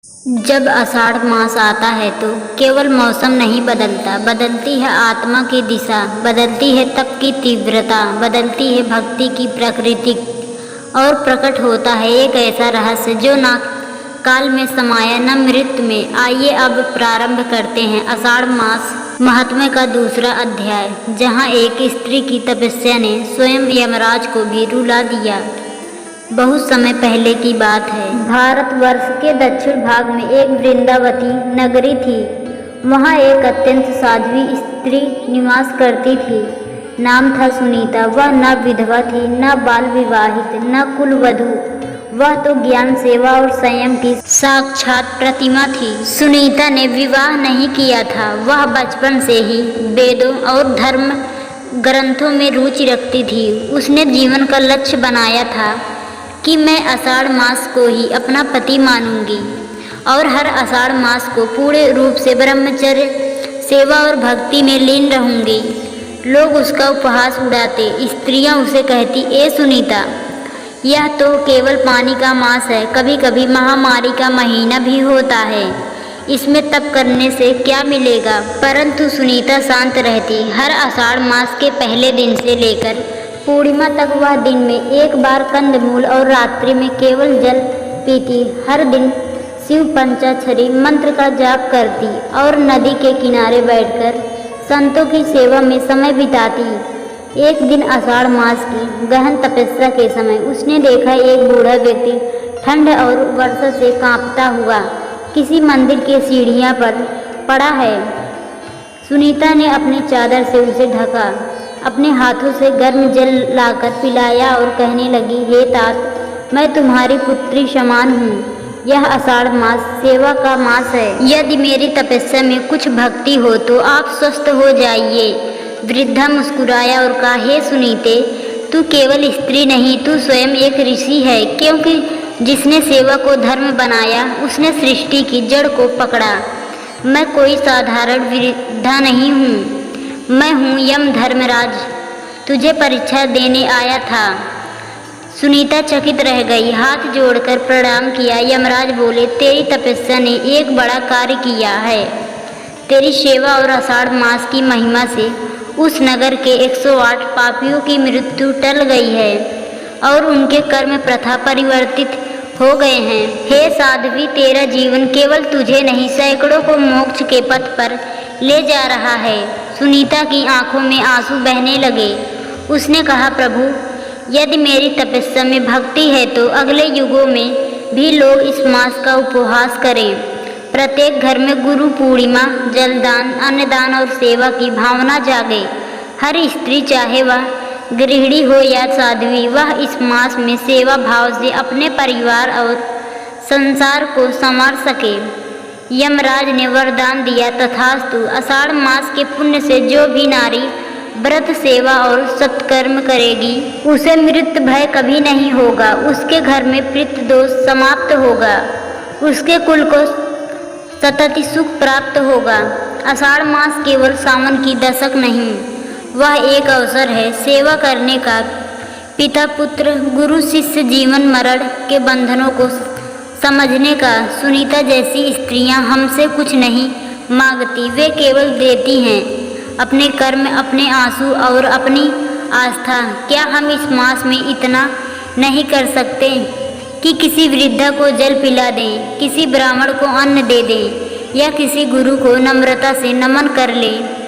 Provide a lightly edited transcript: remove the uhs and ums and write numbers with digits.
जब आषाढ़ मास आता है तो केवल मौसम नहीं बदलता, बदलती है आत्मा की दिशा, बदलती है तप की तीव्रता, बदलती है भक्ति की प्रकृति और प्रकट होता है एक ऐसा रहस्य जो ना काल में समाया न मृत्यु में। आइए अब प्रारंभ करते हैं आषाढ़ मास महात्म्य का दूसरा अध्याय, जहाँ एक स्त्री की तपस्या ने स्वयं यमराज को भी रुला दिया। बहुत समय पहले की बात है। भारतवर्ष के दक्षिण भाग में एक वृंदावती नगरी थी। वहाँ एक अत्यंत साध्वी स्त्री निवास करती थी। नाम था सुनीता। वह न विधवा थी, न बाल विवाहित, न कुलवधू। वह तो ज्ञान, सेवा और संयम की साक्षात प्रतिमा थी। सुनीता ने विवाह नहीं किया था। वह बचपन से ही वेदों और धर्म ग्रंथों में रुचि रखती थी। उसने जीवन का लक्ष्य बनाया था कि मैं आषाढ़ मास को ही अपना पति मानूंगी और हर आषाढ़ मास को पूरे रूप से ब्रह्मचर्य, सेवा और भक्ति में लीन रहूंगी। लोग उसका उपहास उड़ाते। स्त्रियां उसे कहती, ए सुनीता, यह तो केवल पानी का मास है, कभी कभी महामारी का महीना भी होता है, इसमें तप करने से क्या मिलेगा। परंतु सुनीता शांत रहती। हर आषाढ़ मास के पहले दिन से लेकर पूर्णिमा तक वह दिन में एक बार कंदमूल और रात्रि में केवल जल पीती। हर दिन शिव पंचाक्षरी मंत्र का जाप करती और नदी के किनारे बैठकर संतों की सेवा में समय बिताती। एक दिन आषाढ़ मास की गहन तपस्या के समय उसने देखा एक बूढ़ा व्यक्ति ठंड और वर्षा से कांपता हुआ किसी मंदिर के सीढ़ियां पर पड़ा है। सुनीता ने अपनी चादर से उसे ढका, अपने हाथों से गर्म जल लाकर पिलाया और कहने लगी, हे तात, मैं तुम्हारी पुत्री समान हूँ। यह आषाढ़ मास सेवा का मास है। यदि मेरी तपस्या में कुछ भक्ति हो तो आप स्वस्थ हो जाइए। वृद्धा मुस्कुराया और कहा, हे सुनीते, तू केवल स्त्री नहीं, तू स्वयं एक ऋषि है, क्योंकि जिसने सेवा को धर्म बनाया उसने सृष्टि की जड़ को पकड़ा। मैं कोई साधारण वृद्धा नहीं हूँ, मैं हूँ यम धर्मराज, तुझे परीक्षा देने आया था। सुनीता चकित रह गई, हाथ जोड़कर प्रणाम किया। यमराज बोले, तेरी तपस्या ने एक बड़ा कार्य किया है। तेरी सेवा और आषाढ़ मास की महिमा से उस नगर के 108 पापियों की मृत्यु टल गई है और उनके कर्म प्रथा परिवर्तित हो गए हैं। हे साध्वी, तेरा जीवन केवल तुझे नहीं, सैकड़ों को मोक्ष के पथ पर ले जा रहा है। सुनीता की आंखों में आंसू बहने लगे। उसने कहा, प्रभु, यदि मेरी तपस्या में भक्ति है तो अगले युगों में भी लोग इस मास का उपहास करें। प्रत्येक घर में गुरु पूर्णिमा, जलदान, अन्नदान और सेवा की भावना जागे। हर स्त्री, चाहे वह गृहिणी हो या साध्वी, वह इस मास में सेवा भाव से अपने परिवार और संसार को संवार सके। यमराज ने वरदान दिया, तथास्तु। आषाढ़ मास के पुण्य से जो भी नारी व्रत, सेवा और सत्कर्म करेगी उसे मृत्यु भय कभी नहीं होगा। उसके घर में पितृ दोष समाप्त होगा, उसके कुल को सतत सुख प्राप्त होगा। आषाढ़ मास केवल सावन की दशक नहीं, वह एक अवसर है सेवा करने का। पिता पुत्र, गुरु शिष्य, जीवन मरण के बंधनों को समझने का। सुनीता जैसी स्त्रियां हमसे कुछ नहीं मांगती, वे केवल देती हैं अपने कर्म, अपने आंसू और अपनी आस्था। क्या हम इस मास में इतना नहीं कर सकते कि किसी वृद्धा को जल पिला दें, किसी ब्राह्मण को अन्न दे दें या किसी गुरु को नम्रता से नमन कर लें।